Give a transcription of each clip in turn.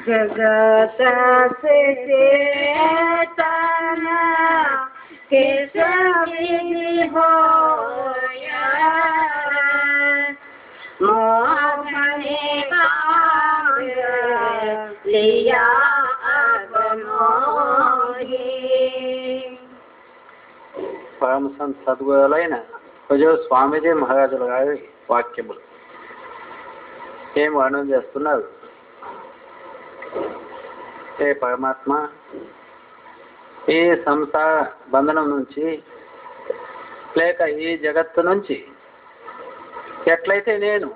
जगत से चेतन किस विधि होया मोहने लिया अब मोही। పరమ సంత సద్గురులైన కొంచెం స్వామీజీ మహారాజుల గారి వాక్యములు ఏం వర్ణన చేస్తున్నారు. ఏ పరమాత్మ ఈ సంసార బంధనం నుంచి లేక ఈ జగత్తు నుంచి ఎట్లయితే నేను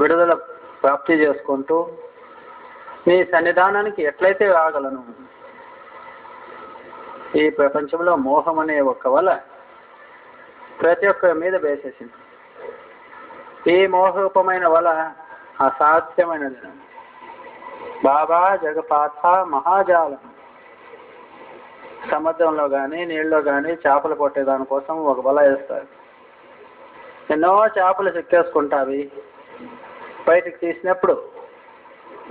విడుదల ప్రాప్తి చేసుకుంటూ నీ సన్నిధానానికి ఎట్లయితే రాగలను, ఈ ప్రపంచంలో మోహం అనే ఒక వల ప్రతి ఒక్కరి మీద వేసేసింది. ఈ మోహరూపమైన వల అసాధ్యమైనది. బాబా జగపాథ మహాజాలం. సముద్రంలో కానీ నీళ్ళలో కానీ చేపలు పట్టేదాని కోసం ఒక వల వేస్తారు. ఎన్నో చేపలు చిక్కేసుకుంటావి. బయటికి తీసినప్పుడు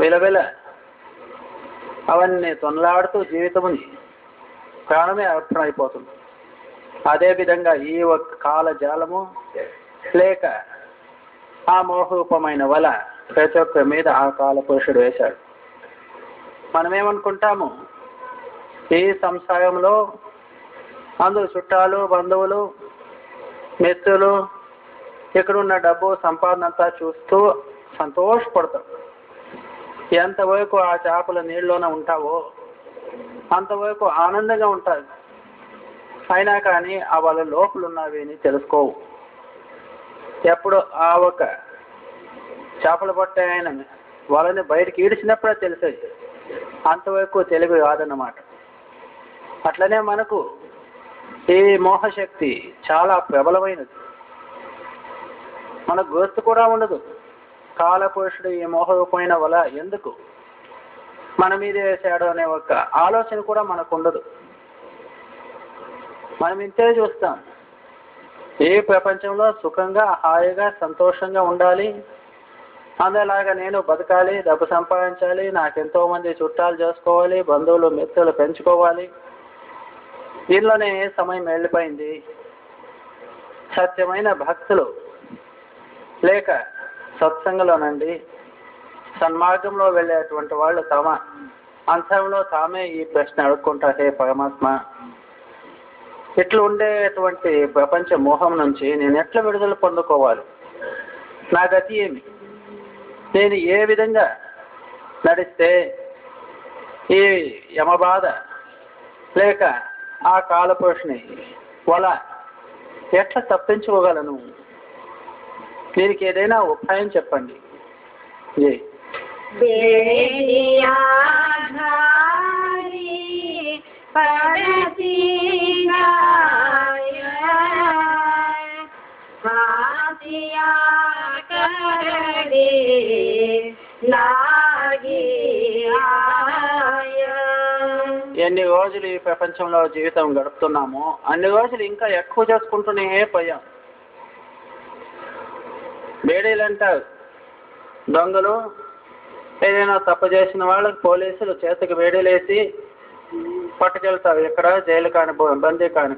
విలవిల అవన్నీ తొనలాడుతూ జీవితముని ప్రాణమే అర్పణ అయిపోతుంది. అదేవిధంగా ఈ ఒక కాల జాలము లేక ఆ మోహరూపమైన వల ప్రతి ఒక్కరి మీద ఆ కాల పురుషుడు వేశాడు. మనమేమనుకుంటాము, ఈ సంసారంలో అందరూ చుట్టాలు, బంధువులు, మిత్రులు, ఇక్కడున్న డబ్బు సంపాదన అంతా చూస్తూ సంతోషపడతాం. ఎంతవరకు ఆ చేపల నీళ్ళలోనే ఉంటావో అంతవరకు ఆనందంగా ఉంటుంది. అయినా కానీ ఆ వాళ్ళ లోపల ఉన్నవి అని తెలుసుకోవు. ఎప్పుడు ఆ ఒక చేపలు పట్టే ఆయన వాళ్ళని బయటికి ఈడ్చినప్పుడే తెలిసేది. అంతవరకు తెలివి కాదన్నమాట. అట్లనే మనకు ఈ మోహశక్తి చాలా ప్రబలమైనది. మనకు గుర్తు కూడా ఉండదు. కాలపురుషుడు ఈ మోహరూపమైన వల ఎందుకు మన మీద వేసాడు అనే ఒక ఆలోచన కూడా మనకు ఉండదు. మనం ఇంతే చూస్తాం. ఏ ప్రపంచంలో సుఖంగా, హాయిగా, సంతోషంగా ఉండాలి, అందులాగా నేను బతకాలి, డబ్బు సంపాదించాలి, నాకెంతో మంది చుట్టాలు చేసుకోవాలి, బంధువులు మిత్రులు పెంచుకోవాలి. దీనిలోనే సమయం వెళ్ళిపోయింది. సత్యమైన భక్తులు లేక సత్సంగంలోనండి సన్మార్గంలో వెళ్ళేటువంటి వాళ్ళు తమ అంతరంలో తామే ఈ ప్రశ్న అడుక్కుంటారు, హే పరమాత్మ, ఇట్లా ఉండేటువంటి ప్రపంచ మోహం నుంచి నేను ఎట్లా విడుదల పొందుకోవాలి? నా గతి ఏమి? నేను ఏ విధంగా నడిస్తే ఈ యమబాధ లేక ఆ కాలపురుషుని వల ఎట్లా తప్పించుకోగలను? దీనికి ఏదైనా ఉపాయం చెప్పండి. జై ఎన్ని రోజులు ఈ ప్రపంచంలో జీవితం గడుపుతున్నామో అన్ని రోజులు ఇంకా ఎక్కువ చేసుకుంటూనే పోయాం. బేడీలు అంటారు, దొంగలు ఏదైనా తప్పు చేసిన వాళ్ళకి పోలీసులు చేతికి బేడీలేసి పట్టుకెళ్తారు. ఇక్కడ జైలు కాని, బందీ కాని.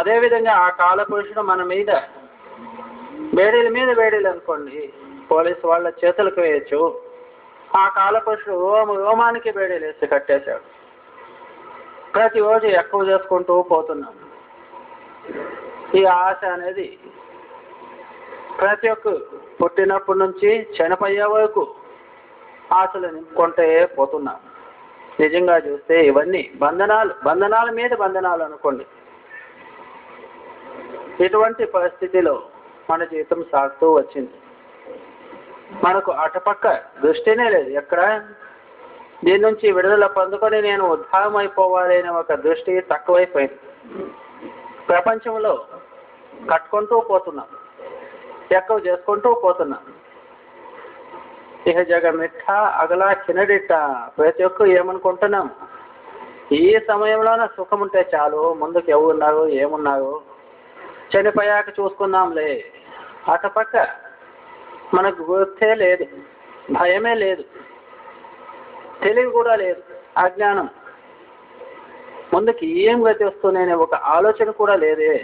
అదేవిధంగా ఆ కాలపురుషుడు మన మీద బేడీల మీద బేడీలు అనుకోండి, పోలీసు వాళ్ళ చేతులకు వేయచ్చు. ఆ కాలపురుషుడు రోమానికి బేడీలు వేసి కట్టేశాడు. ప్రతిరోజు ఎక్కువ చేసుకుంటూ పోతున్నాం. ఈ ఆశ అనేది ప్రతి ఒక్క పుట్టినప్పటి నుంచి చనిపోయే వరకు ఆశలు నింపుకుంటే పోతున్నాం. నిజంగా చూస్తే ఇవన్నీ బంధనాల మీద బంధనాలు అనుకోండి. ఇటువంటి పరిస్థితిలో మన జీవితం సాగుతూ వచ్చింది. మనకు అటుపక్క దృష్టినే లేదు. ఎక్కడ దీని నుంచి విడుదల పొందుకొని నేను ఉద్ధారం అయిపోవాలి అనే ఒక దృష్టి తక్కువైపోయింది. ప్రపంచంలో కట్టుకుంటూ పోతున్నాం, ఎక్కువ చేసుకుంటూ పోతున్నాం. ఇహ జగ మిఠ అగలా చిన్నడిట్ట. ప్రతి ఒక్కరు ఏమనుకుంటున్నాం, ఈ సమయంలోనే సుఖం ఉంటే చాలు, ముందుకు ఎవరున్నారు ఏమున్నారు చనిపోయాక చూసుకుందాంలే. అటుపక్క మనకు గుర్తే లేదు, భయమే లేదు. తెలివి కూడా లేదు, అజ్ఞానం. ముందుకి ఏం గతి వస్తుందనే ఒక ఆలోచన కూడా లేదే.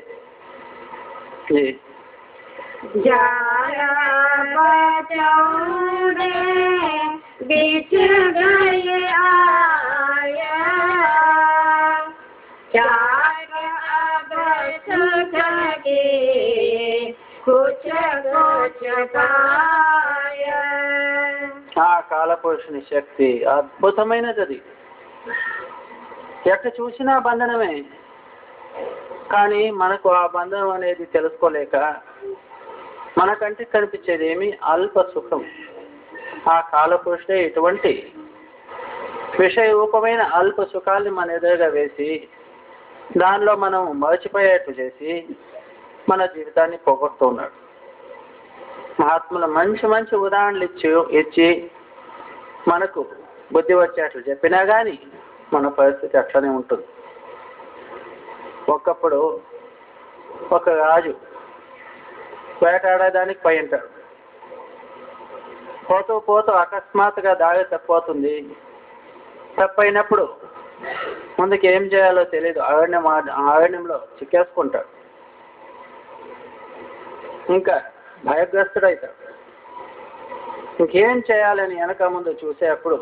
ఆ కాలపురుషుని శక్తి అద్భుతమైనది. అది ఎక్కడ చూసినా బంధనమే. కానీ మనకు ఆ బంధనం అనేది తెలుసుకోలేక మనకంటే కనిపించేది ఏమి అల్ప సుఖం. ఆ కాలపురుషుడే ఇటువంటి విషయరూపమైన అల్ప సుఖాన్ని మన ఎదురుగా వేసి దానిలో మనం మర్చిపోయేట్టు చేసి మన జీవితాన్ని పోగొడుతున్నాడు. మహాత్ములు మంచి మంచి ఉదాహరణలు ఇచ్చి మనకు బుద్ధి వచ్చేట్లు చెప్పినా కానీ మన పరిస్థితి అట్లనే ఉంటుంది. ఒకప్పుడు ఒక రాజు వేటాడడానికి పోయి ఉంటాడు. పోతూ పోతూ అకస్మాత్తుగా దారి తప్పిపోతుంది. తప్పైనప్పుడు ముందుకు ఏం చేయాలో తెలియదు. అరణ్యంలో చిక్కేసుకుంటాడు. ఇంకా భయగ్రస్తుడైతాడు. ఇంకేం చేయాలని వెనక ముందు చూసేటప్పుడు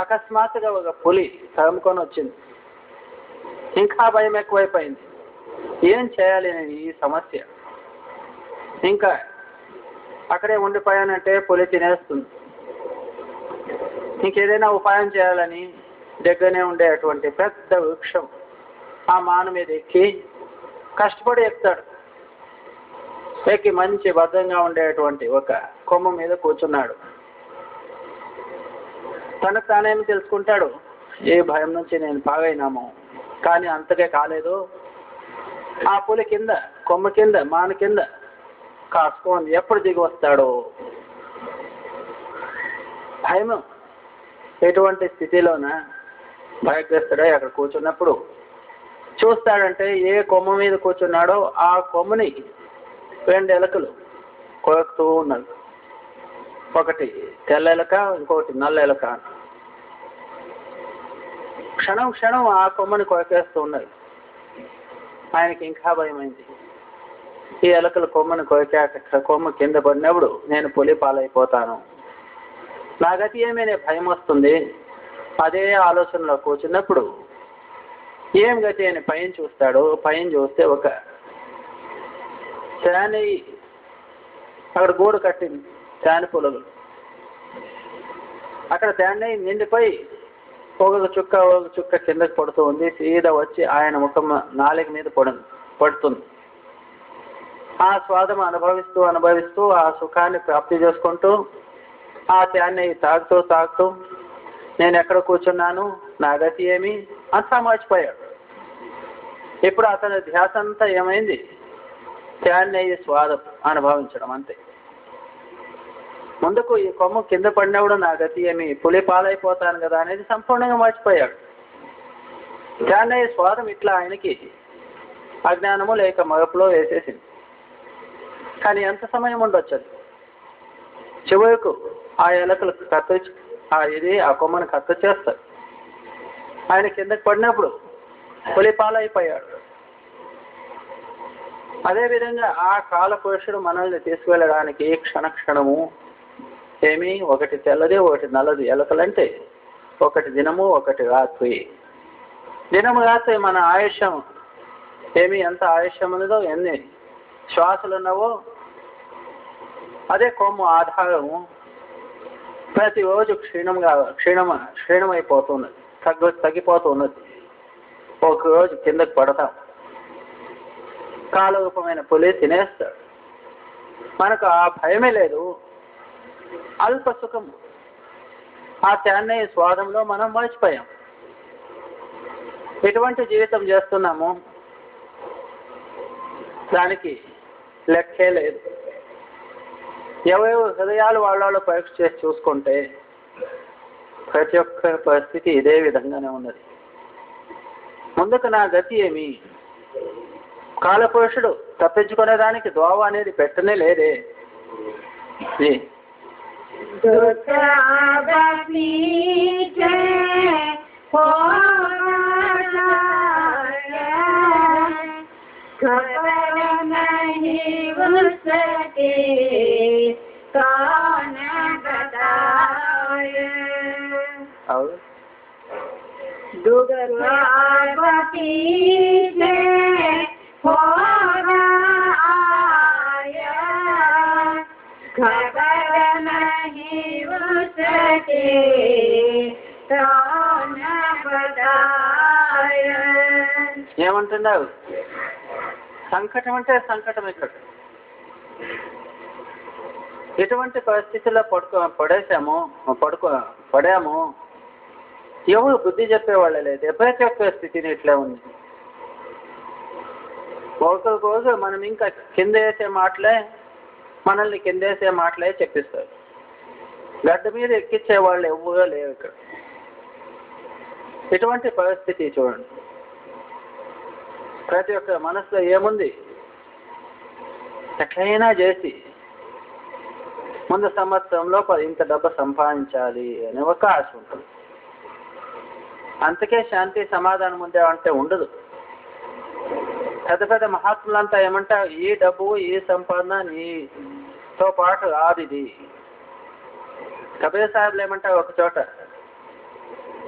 అకస్మాత్తుగా ఒక పులి తరుముకొని వచ్చింది. ఇంకా భయం ఎక్కువైపోయింది. ఏం చేయాలి అని ఈ సమస్య. ఇంకా అక్కడే ఉండిపోయానంటే పులి తినేస్తుంది. ఇంకేదైనా ఉపాయం చేయాలని దగ్గరనే ఉండేటువంటి పెద్ద వృక్షం ఆ మాను మీద ఎక్కి కష్టపడి ఎక్కుతాడు. ఎక్కి మంచి భద్రంగా ఉండేటువంటి ఒక కొమ్మ మీద కూర్చున్నాడు. తనకు తానేమి తెలుసుకుంటాడు, ఏ భయం నుంచి నేను పాగైనాము. కానీ అంతకే కాలేదు. ఆ పులి కింద కొమ్మ కింద మాను కింద కాసుకోండి, ఎప్పుడు దిగి వస్తాడో. భయం ఎటువంటి స్థితిలోన భయగ్రస్తుడై అక్కడ కూర్చున్నప్పుడు చూస్తాడంటే ఏ కొమ్మ మీద కూర్చున్నాడో ఆ కొమ్మని 2 ఎలకలు కొరుకుతూ ఉన్నది. ఒకటి తెల్ల ఎలక, ఇంకొకటి నల్ల ఎలక. క్షణం క్షణం ఆ కొమ్మని కొరకేస్తూ ఉన్నది. ఆయనకి ఇంకా భయమైంది. ఈ ఎలకలు కొమ్మని కొరికాక కొమ్మ కింద పడినప్పుడు నేను పులి పాలైపోతాను, నా గతి ఏమైనా భయం వస్తుంది. అదే ఆలోచనలో కూర్చున్నప్పుడు ఏం గతి అని పైన చూస్తాడు. పైన చూస్తే ఒక శాని అక్కడ గూడు కట్టింది. శాని పులులు అక్కడ తేనె నిండిపోయి ఒక చుక్క కిందకి పడుతూ ఉంది. సీదా వచ్చి ఆయన ముఖం నాలుక మీద పడుతుంది. ఆ స్వాదం అనుభవిస్తూ ఆ సుఖాన్ని ప్రాప్తి చేసుకుంటూ ఆ తేనె తాగుతూ నేను ఎక్కడ కూర్చున్నాను, నా గతి ఏమి అంతా మర్చిపోయాడు. ఇప్పుడు అతని ధ్యాస అంతా ఏమైంది, తేనె స్వాదం అనుభవించడం అంతే. ముందుకు ఈ కొమ్మ కింద పడినప్పుడు నా గతి ఏమి, పులి పాలైపోతాను కదా అనేది సంపూర్ణంగా మర్చిపోయాడు. తేనె స్వాదం ఇట్లా ఆయనకి అజ్ఞానము లేక మరపులో వేసేసింది. కానీ ఎంత సమయం ఉండొచ్చు. చివరకు ఆ ఎలకలు ఆ కొమ్మను కత్తిచేస్తారు. ఆయన కిందకి పడినప్పుడు పులి పాలైపోయాడు. అదేవిధంగా ఆ కాలపురుషుడు మనల్ని తీసుకువెళ్ళడానికి క్షణము ఏమి, ఒకటి తెల్లది ఒకటి నల్లది ఎలకలంటే ఒకటి దినము ఒకటి రాత్రి. దినము రాత్రి మన ఆయుష్యం ఏమి, ఎంత ఆయుష్యం ఉన్నదో, ఎన్ని శ్వాసలు ఉన్నావో అదే కొమ్ము ఆధారము ప్రతిరోజు క్షీణమైపోతున్నది, తగ్గిపోతున్నది. ఒకరోజు కిందకి పడతాం, కాలరూపమైన పులి తినేస్తాడు. మనకు ఆ భయమే లేదు, అల్ప సుఖం. ఆ తేనె స్వాదంలో మనం మర్చిపోయాం. ఎటువంటి జీవితం చేస్తున్నాము దానికి లెక్కే లేదు. ఎవరు హృదయాలు వాళ్ళ పరీక్ష చేసి చూసుకుంటే ప్రతి ఒక్క పరిస్థితి ఇదే విధంగానే ఉన్నది. ముందుకు నా గతి ఏమి, కాలపురుషుడు తప్పించుకునేదానికి దోవ అనేది పెట్టనే లేదే. दुर्गावतीचे होगाया खबर नहीं उसके कौन बताए और दुर्गावतीचे होगाया खबर नहीं उसके कौन बताए ఏమంటున్నావు? సంకటం అంటే సంకటం ఇక్కడ. ఎటువంటి పరిస్థితుల్లో పడాము ఎవరు బుద్ధి చెప్పేవాళ్ళే లేదు. ఎప్పుడైతే చెప్పే స్థితిని ఇట్లా ఉంది. ఒకరికి రోజు మనం ఇంకా కింద వేసే మాటలే మనల్ని కిందేసే మాటలే చెప్పిస్తారు. గడ్డ మీద ఎక్కించే వాళ్ళు ఎవరో లేవు ఇక్కడ. ఇటువంటి పరిస్థితి చూడండి. ప్రతి ఒక్క మనసులో ఏముంది? ఎట్లయినా చేసి ముందు సంవత్సరంలో ఇంత డబ్బు సంపాదించాలి అనే ఒక ఆశ ఉంటుంది. అంతకే శాంతి సమాధానం ఉందే అంటే ఉండదు. పెద్ద పెద్ద మహాత్ములంతా ఏమంటారు? ఈ డబ్బు ఈ సంపాదన నీతో పాటు ఆదిది. కబీర్ సాహెబ్లు ఏమంటారు ఒక చోట,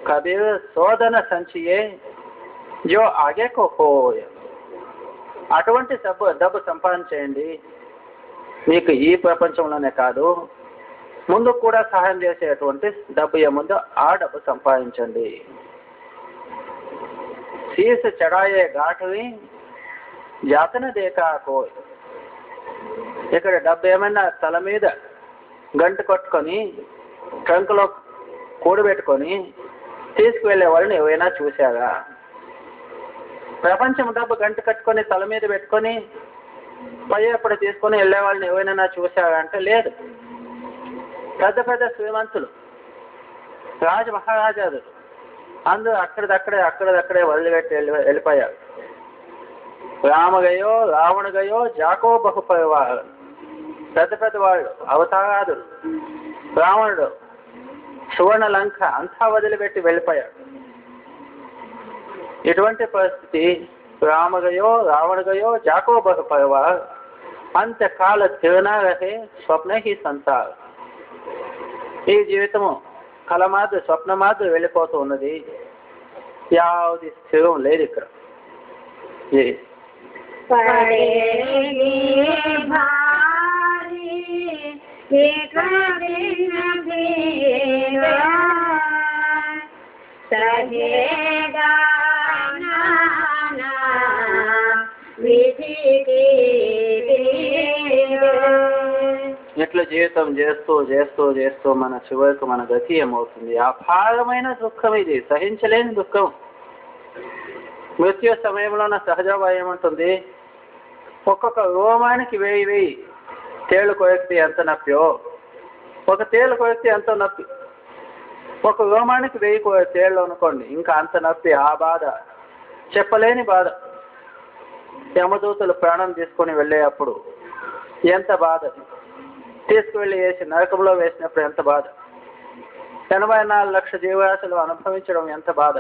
కబీర్ శోధన సంచియే జో ఆగేకో హోయ. అటువంటి డబ్బు సంపాదించేయండి. మీకు ఈ ప్రపంచంలోనే కాదు ముందు కూడా సహాయం చేసేటువంటి డబ్బు ఏముందో ఆ డబ్బు సంపాదించండి. శీర్ష చడాయే ఘాటుని జాతన దేకాకో. ఇక్కడ డబ్బు ఏమైనా తల మీద గంట కొట్టుకొని ట్రంక్లో కూడబెట్టుకొని తీసుకువెళ్ళే వాళ్ళని ఏవైనా చూశారా? ప్రపంచం డబ్బు గంట కట్టుకొని తల మీద పెట్టుకొని పయ్యప్పుడు తీసుకొని వెళ్ళే వాళ్ళని ఏవైనా చూశారా అంటే లేదు. పెద్ద పెద్ద శ్రీమంతులు మహారాజాలు అందరూ అక్కడదక్కడే వదిలిపెట్టి వెళ్ళిపోయారు. రామగయో రావణగయో జాకో బహుపరివారు. పెద్ద పెద్ద వాళ్ళు అవతారాదులు, రావణుడు, సువర్ణ లంక అంతా వదిలిపెట్టి వెళ్ళిపోయాడు. ఇటువంటి పరిస్థితి రామగయో రావణగయో జాకో బహుపరివారు అంత్యకాల తిరునారహే స్వప్న హి సంసార్. ఈ జీవితము కలమాదు స్వప్నమాదు వెళ్ళిపోతూ ఉన్నది. యావది స్థిరం లేదు ఇక్కడ. ఇట్లా జీవితం చేస్తూ చేస్తూ చేస్తూ మన చివరికి మన గతి ఏమవుతుంది? అపారమైన దుఃఖం ఇది, సహించలేని దుఃఖం. మృత్యు సమయంలో నా సహజవాయం ఏమంటుంది? ఒక్కొక్క రోమానికి 1000 తేళ్లు కొరికితే ఎంత నొప్పియో, ఒక తేళ్లు కొరికితే ఎంతో నొప్పి. ఒక రోమానికి 1000 తేళ్ళు అనుకోండి, ఇంకా అంత నొప్పి. ఆ బాధ చెప్పలేని బాధ. యమదూతలు ప్రాణం తీసుకొని వెళ్ళేటప్పుడు ఎంత బాధ, తీసుకువెళ్ళి వేసి నరకంలో వేసినప్పుడు ఎంత బాధ, 84 లక్షల జీవరాశులు అనుభవించడం ఎంత బాధ.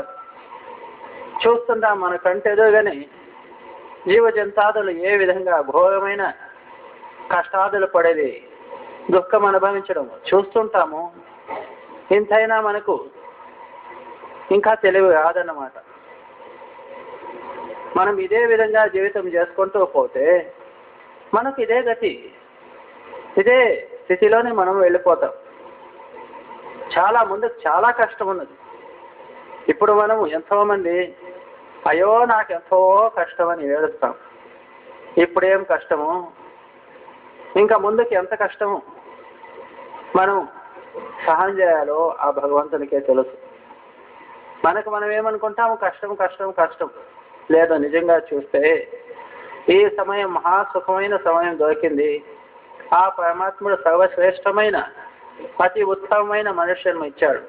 చూస్తుంటాం మన కంటెదురుగానే జీవ జంతాదులు ఏ విధంగా ఘోరమైన కష్టాదులు పడేది, దుఃఖం అనుభవించడం చూస్తుంటాము. ఇంతైనా మనకు ఇంకా తెలివి రాదన్నమాట. మనం ఇదే విధంగా జీవితం చేసుకుంటూ పోతే మనకు ఇదే గతి, ఇదే స్థితిలోనే మనం వెళ్ళిపోతాం. చాలా ముందుకు చాలా కష్టం ఉన్నది. ఇప్పుడు మనం ఎంతోమంది అయ్యో నాకెంతో కష్టం అని ఏడుస్తాం. ఇప్పుడేం కష్టము, ఇంకా ముందుకు ఎంత కష్టము మనం సహాయం చేయాలో ఆ భగవంతునికే తెలుసు. మనకు మనం ఏమనుకుంటాము? కష్టం కష్టం కష్టం. లేదా నిజంగా చూస్తే ఈ సమయం మహాసుఖమైన సమయం దొరికింది. ఆ పరమాత్ముడు సర్వశ్రేష్టమైన అతి ఉత్తమమైన మనుష్యులను ఇచ్చాడు.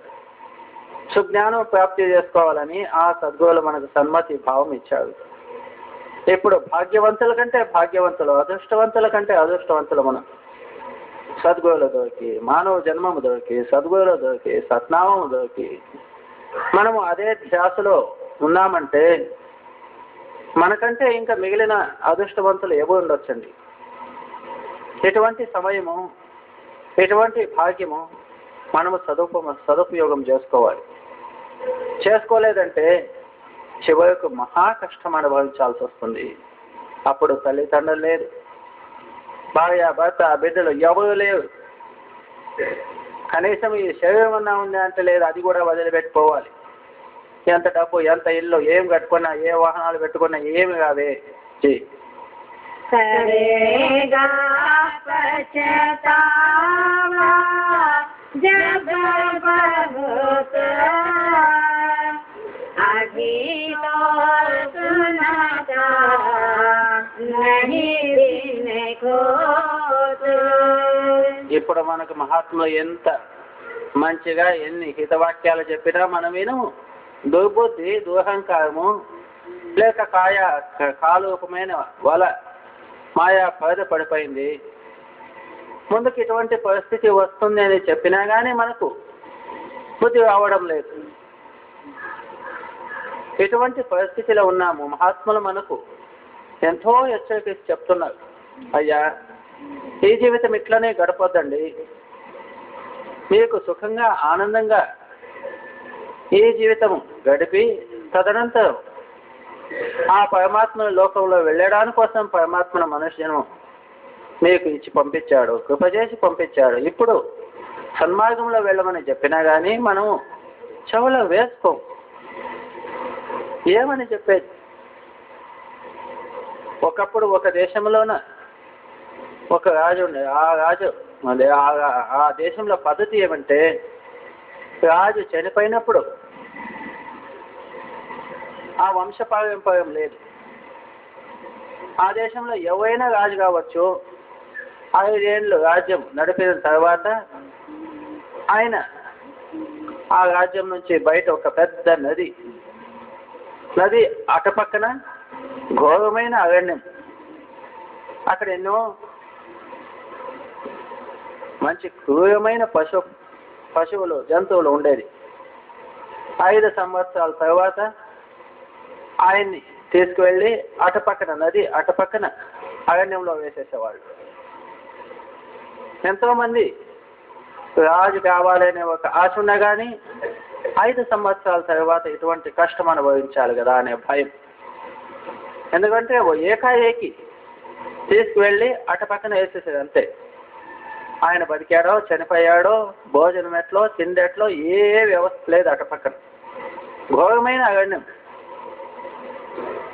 సుజ్ఞానం ప్రాప్తి చేసుకోవాలని ఆ సద్గురువులు మనకు సన్మతి భావం ఇచ్చాడు. ఇప్పుడు భాగ్యవంతుల కంటే భాగ్యవంతులు, అదృష్టవంతుల కంటే అదృష్టవంతులు మనం. సద్గురువులు దొరికి, మానవ జన్మము దొరికి, సద్గురువులు దొరికి, సత్నామము దొరికి మనము అదే ధ్యాసలో ఉన్నామంటే మనకంటే ఇంకా మిగిలిన అదృష్టవంతులు ఏవో ఉండొచ్చండి. ఎటువంటి సమయము, ఎటువంటి భాగ్యము మనము సదుపయోగం చేసుకోవాలి. చేసుకోలేదంటే చివరకు మహా కష్టం అనుభవించాల్సి వస్తుంది. అప్పుడు తల్లిదండ్రులు లేదు, భార్య భర్త బిడ్డలు ఎవరు లేరు. కనీసం ఈ శరీరం అన్నా ఉంది అంటే లేదు, అది కూడా వదిలిపెట్టుకోవాలి. ఎంత డబ్బు, ఎంత ఇల్లు, ఏం కట్టుకున్నా, ఏ వాహనాలు పెట్టుకున్నా ఏమి కావే. करेगा पछतावा जब बहुत अभी तो सुनाता नहीं दिन खोत. ఇప్పుడు మనకు మహాత్ములు ఎంత మంచిగా ఎన్ని హితవాక్యాలు చెప్పినా మనం విను. దుర్బుద్ధి, దురహంకారము లేక కాలుపమైన వల మాయా పడిపోయింది. ముందుకు ఇటువంటి పరిస్థితి వస్తుంది అని చెప్పినా కానీ మనకు బుద్ధి రావడం లేదు. ఇటువంటి పరిస్థితిలో ఉన్నాము. మహాత్ములు మనకు ఎంతో హెచ్చరిక చెప్తున్నారు, అయ్యా ఈ జీవితం ఇట్లనే గడపొద్దండి, మీకు సుఖంగా ఆనందంగా ఈ జీవితం గడిపి తదనంతరం ఆ పరమాత్మ లోకంలో వెళ్ళడానికి కోసం పరమాత్మ మనుష్యను మీకు ఇచ్చి పంపించాడు, కృప చేసి పంపించాడు. ఇప్పుడు సన్మార్గంలో వెళ్ళమని చెప్పినా కానీ మనం చెవులో వేసుకోం. ఏమని చెప్పేది? ఒకప్పుడు ఒక దేశంలోన ఒక రాజు ఉండే. ఆ రాజు ఆ దేశంలో పద్ధతి ఏమంటే, రాజు చనిపోయినప్పుడు ఆ వంశపారంపర్యం లేదు. ఆ దేశంలో ఎవరైనా రాజు కావచ్చు. 5 ఏళ్ళు రాజ్యం నడిపిన తర్వాత ఆయన ఆ రాజ్యం నుంచి బయట ఒక పెద్ద నది అటుపక్కన ఘోరమైన అరణ్యం. అక్కడ ఎన్నో మంచి క్రూరమైన పశువులు, జంతువులు ఉండేది. 5 సంవత్సరాల తర్వాత ఆయన్ని తీసుకువెళ్ళి అటుపక్కన నది అటుపక్కన అరణ్యంలో వేసేసేవాళ్ళు. ఎంతోమంది రాజు కావాలనే ఒక ఆశ ఉన్నా కానీ 5 సంవత్సరాల తర్వాత ఇటువంటి కష్టం అనుభవించాలి కదా అనే భయం. ఎందుకంటే ఏకాఏకి తీసుకువెళ్ళి అటుపక్కన వేసేసేది అంతే. ఆయన బతికాడో చనిపోయాడో, భోజనం ఎట్లో తిండెట్లో ఏ వ్యవస్థ లేదు అటుపక్కన. ఘోరమైన అరణ్యం.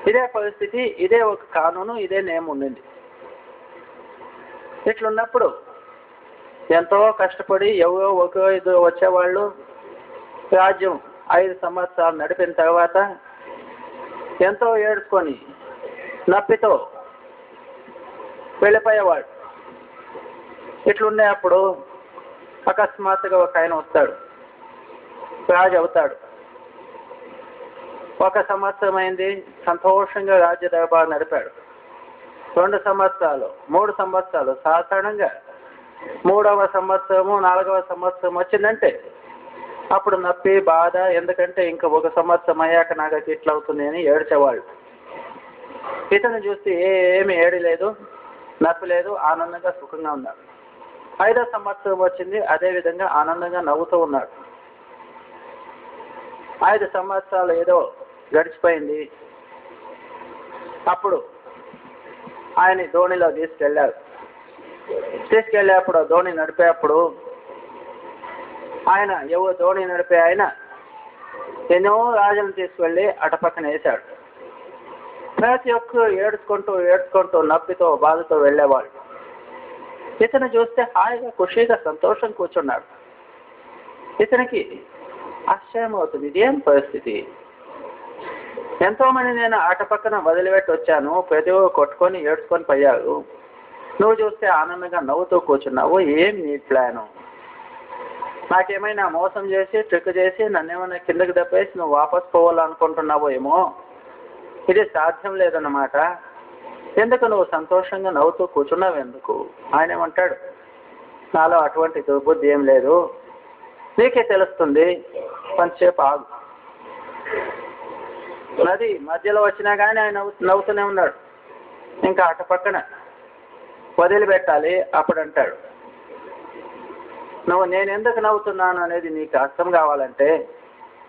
ఇదే పరిస్థితి, ఇదే ఒక కానూను, ఇదే నియమం ఉండింది. ఇట్లున్నప్పుడు ఎంతో కష్టపడి ఎవరో ఒకరో ఇద్దరు వచ్చేవాళ్ళు. రాజ్యం 5 సంవత్సరాలు నడిపిన తర్వాత ఎంతో ఏడ్చుకొని నప్పితో వెళ్ళిపోయేవాడు. ఇట్లుండే అప్పుడు అకస్మాత్తుగా ఒక ఆయన వస్తాడు, రాజు అవుతాడు. 1 సంవత్సరం అయింది, సంతోషంగా రాజ్య దర్బారు నడిపాడు. 2 సంవత్సరాలు, 3 సంవత్సరాలు. సాధారణంగా 3వ సంవత్సరము 4వ సంవత్సరం వచ్చిందంటే అప్పుడు నొప్పి, బాధ. ఎందుకంటే ఇంకా 1 సంవత్సరం అయ్యాక నాకు ఇట్లా అవుతుంది అని ఏడ్చేవాళ్ళు. ఇతను చూస్తే ఏమి ఏడి లేదు, నొప్పి లేదు, ఆనందంగా సుఖంగా ఉన్నాడు. 5వ సంవత్సరం వచ్చింది, అదేవిధంగా ఆనందంగా నవ్వుతూ ఉన్నాడు. 5 సంవత్సరాలు ఏదో గడిచిపోయింది. అప్పుడు ఆయన ధోనిలో తీసుకెళ్ళేప్పుడు ధోని నడిపేటప్పుడు ఆయన ధోని నడిపే ఆయన ఎన్నో రాజులను తీసుకువెళ్ళి అటుపక్కన వేశాడు. ప్రతి ఒక్కరు ఏడ్చుకుంటూ నొప్పితో బాధతో వెళ్ళేవాళ్ళు. ఇతను చూస్తే హాయిగా ఖుషీగా సంతోషం కూర్చున్నాడు. ఇతనికి ఆశ్చర్యం అవుతుంది, ఇదేం పరిస్థితి? ఎంతోమంది నేను అటుపక్కన వదిలిపెట్టి వచ్చాను, ప్రతి కొట్టుకొని ఏడ్చుకొని పోయారు. నువ్వు చూస్తే ఆనందంగా నవ్వుతూ కూర్చున్నావు. ఏం నీ ప్లాను? నాకేమైనా మోసం చేసి ట్రిక్ చేసి నన్నేమైనా కిందకి దప్పేసి నువ్వు వాపస్ పోవాలనుకుంటున్నావో ఏమో. ఇది సాధ్యం లేదన్నమాట. ఎందుకు నువ్వు సంతోషంగా నవ్వుతూ కూర్చున్నావు ఎందుకు? ఆయన ఏమంటాడు, నాలో అటువంటి దుర్బుద్ధి ఏం లేదు, నీకే తెలుస్తుంది, కొంతసేపు ఆగు. నది మధ్యలో వచ్చినా కానీ ఆయన నవ్వుతూనే ఉన్నాడు. ఇంకా అటు పక్కన వదిలిపెట్టాలి. అప్పుడు అంటాడు, నువ్వు నేను ఎందుకు నవ్వుతున్నాను అనేది నీకు అర్థం కావాలంటే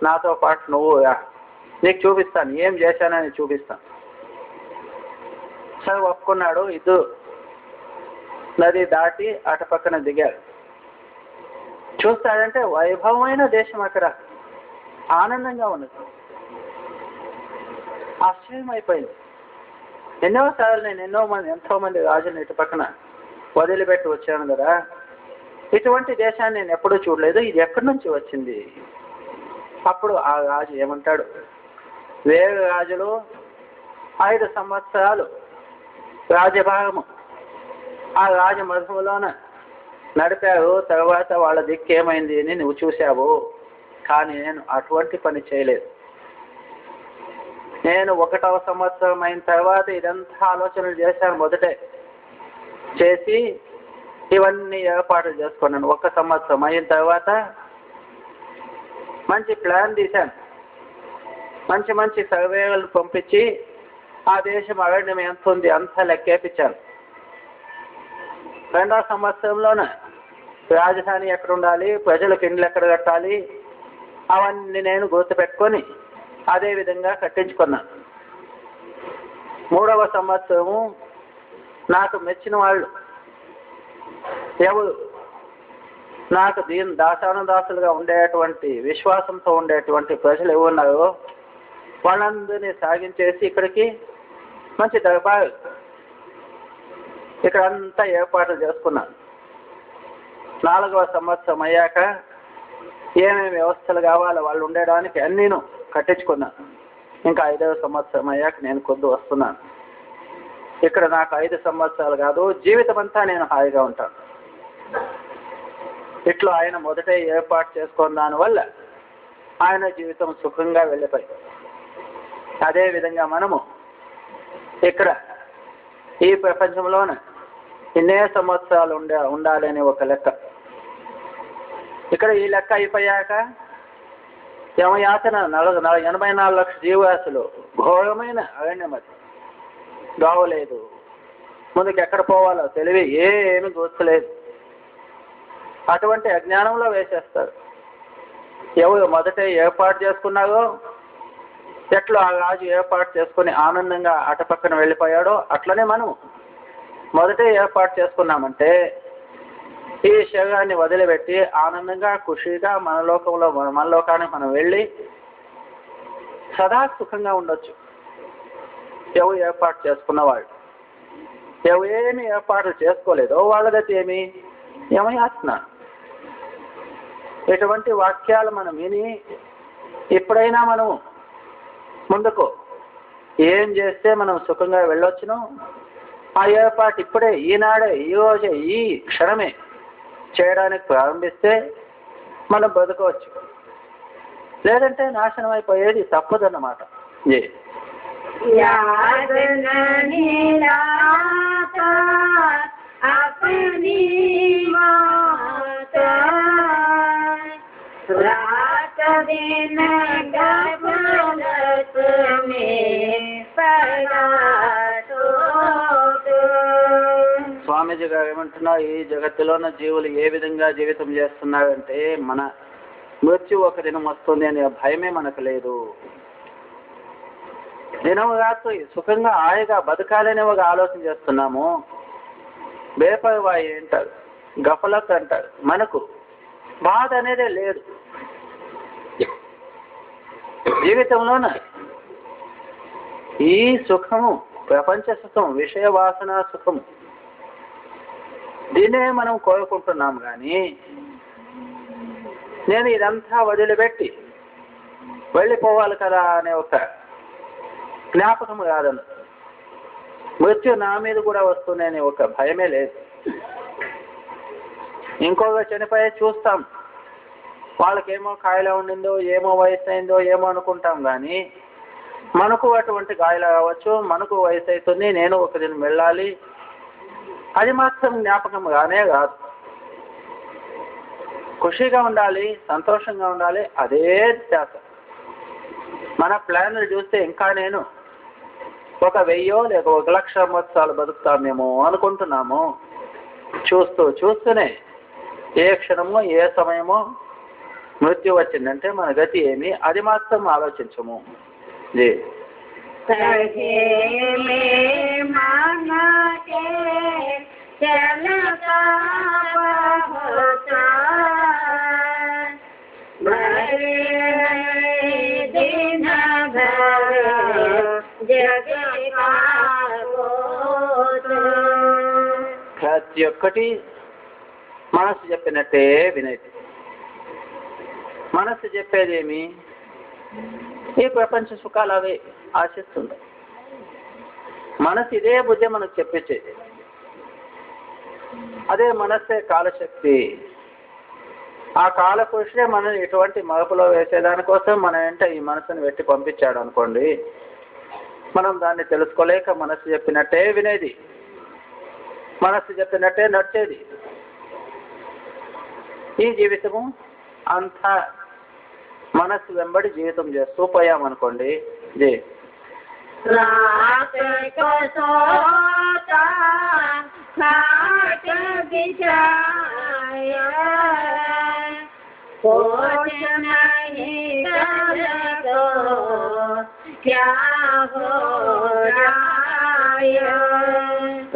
నాతో పాటు నువ్వు నీకు చూపిస్తాను, ఏం చేశానని చూపిస్తాను. సరే ఒప్పుకున్నాడు. ఇద్దరు నది దాటి అటు పక్కన దిగాడు. చూస్తాడంటే వైభవమైన దేశం, అక్కడ ఆనందంగా ఉన్నది. ఆశ్చర్యం అయిపోయింది. ఎన్నోసార్లు నేను ఎంతో మంది రాజులను ఇటు పక్కన వదిలిపెట్టి వచ్చాను కదా, ఇటువంటి దేశాన్ని నేను ఎప్పుడూ చూడలేదు, ఇది ఎక్కడి నుంచి వచ్చింది? అప్పుడు ఆ రాజు ఏమంటాడు, వేరే రాజులు 5 సంవత్సరాలు రాజభాగము ఆ రాజమధువులోన నడిపారు, తర్వాత వాళ్ళ దిక్కు ఏమైంది అని నువ్వు చూసావు, కానీ నేను అటువంటి పని చేయలేదు. నేను 1వ సంవత్సరం అయిన తర్వాత ఇదంతా ఆలోచనలు చేశాను. మొదటే చేసి ఇవన్నీ ఏర్పాట్లు చేసుకున్నాను. 1 సంవత్సరం అయిన తర్వాత మంచి ప్లాన్ తీశాను. మంచి మంచి సర్వేలను పంపించి ఆ దేశం అరణ్యం ఎంత ఉంది అంతా లెక్కేపించాను. 2వ సంవత్సరంలోనే రాజధాని ఎక్కడ ఉండాలి, ప్రజలకు ఇండ్లు ఎక్కడ కట్టాలి, అవన్నీ నేను గుర్తుపెట్టుకొని అదే విధంగా కట్టించుకున్నాను. 3వ సంవత్సరము నాకు మెచ్చిన వాళ్ళు ఎవరు, నాకు దాసానుదాసులుగా ఉండేటువంటి విశ్వాసంతో ఉండేటువంటి ప్రజలు ఎవరున్నారో వాళ్ళందరినీ సాగించేసి ఇక్కడికి మంచి దర్బారు ఇక్కడంతా ఏర్పాట్లు చేసుకున్నాను. 4వ సంవత్సరం అయ్యాక ఏమేమి వ్యవస్థలు కావాలో వాళ్ళు ఉండడానికి అన్నీను కట్టించుకున్నాను. ఇంకా 5వ సంవత్సరం అయ్యాక నేను కొద్ది వస్తున్నాను. ఇక్కడ నాకు 5 సంవత్సరాలు కాదు, జీవితం అంతా నేను హాయిగా ఉంటాను. ఇట్లా ఆయన మొదటే ఏర్పాటు చేసుకున్న దానివల్ల ఆయన జీవితం సుఖంగా వెళ్ళిపోయింది. అదేవిధంగా మనము ఇక్కడ ఈ ప్రపంచంలోనే ఇన్నే సంవత్సరాలు ఉండాలని ఒక లెక్క. ఇక్కడ ఈ లెక్క అయిపోయాక యమయాతన 84 లక్షల జీవరాశులు, ఘోరమైన అరణ్యం, అది గావలేదు. ముందుకు ఎక్కడ పోవాలో తెలివి ఏమి గుర్తులేదు. అటువంటి అజ్ఞానంలో వేసేస్తారు. ఎవరు మొదట ఏర్పాటు చేసుకున్నారో, ఎట్లా ఆ రాజు ఏర్పాటు చేసుకుని ఆనందంగా అటు పక్కన వెళ్ళిపోయాడో అట్లనే మనం మొదటే ఏర్పాటు చేసుకున్నామంటే ఈ శరీరాన్ని వదిలిపెట్టి ఆనందంగా ఖుషీగా మన లోకానికి మనం వెళ్ళి సదా సుఖంగా ఉండొచ్చు. ఎవరు ఏర్పాటు చేసుకున్నవాళ్ళు, ఎవరేమి ఏర్పాటు చేసుకోలేదో వాళ్ళ గతి ఏమి యమయాతన. ఇటువంటి వాక్యాలు మనం విని ఎప్పుడైనా మనము ముందుకు ఏం చేస్తే మనం సుఖంగా వెళ్ళొచ్చునో ఆ ఏర్పాటు ఇప్పుడే, ఈనాడే, ఈ రోజే, ఈ క్షణమే చేయడానికి ప్రారంభిస్తే మనం బతకవచ్చు. లేదంటే నాశనం అయిపోయేది తప్పదన్నమాట. స్వామీజీ గారు ఏమంటున్నారు, ఈ జగత్తులోన జీవులు ఏ విధంగా జీవితం చేస్తున్నారంటే మన మృత్యు ఒక దినం వస్తుంది అనే భయమే మనకు లేదు. దినం రాత్రి సుఖంగా హాయిగా బతకాలని ఒక ఆలోచన చేస్తున్నాము. బేపరవాయి అంటారు, గఫలత్ అంటారు. మనకు బాధ అనేదే లేదు. జీవితంలోన ఈ సుఖము, ప్రపంచ సుఖం, విషయ వాసన సుఖము, దీన్నే మనం కోరుకుంటున్నాం. కానీ నేను ఇదంతా వదిలిపెట్టి వెళ్ళిపోవాలి కదా అనే ఒక జ్ఞాపకం కాదను. మృత్యు నా మీద కూడా వస్తుందనే ఒక భయమే లేదు. ఇంకొక చనిపోయే చూస్తాం, వాళ్ళకేమో కాయలా ఉండిందో, ఏమో వయసు అయిందో ఏమో అనుకుంటాం. కానీ మనకు అటువంటి గాయలు కావచ్చు, మనకు వయసు అవుతుంది, నేను ఒక దినం వెళ్ళాలి, అది మాత్రం జ్ఞాపకం కానే కాదు. ఖుషిగా ఉండాలి, సంతోషంగా ఉండాలి, అదే ధ్యాస. మన ప్లాన్లు చూస్తే ఇంకా నేను 1000 లేక 1,00,000 సంవత్సరాలు బతుకుతామేమో అనుకుంటున్నాము. చూస్తూనే ఏ క్షణమో ఏ సమయమో మృత్యు వచ్చిందంటే మన గతి ఏమి, అది మాత్రం ఆలోచించము. ప్రతి ఒక్కటి మనసు చెప్పినట్టే వినేది. మనసు చెప్పేదేమి, ఈ ప్రపంచ సుఖాలు అవే ఆశిస్తుంది. మనసు ఇదే బుద్ధి మనకు చెప్పించేది. అదే మనస్సే కాలశక్తి. ఆ కాలపురుషుడే మనం ఎటువంటి మరపులో వేసేదానికోసం మన వెంట ఈ మనసును వెట్టి పంపించాడు అనుకోండి. మనం దాన్ని తెలుసుకోలేక మనసు చెప్పినట్టే వినేది, మనసు చెప్పినట్టే నడిచేది. ఈ జీవితము అంతా మనస్సు వెంబడి జీవితం చేస్తూ పోయామనుకోండి.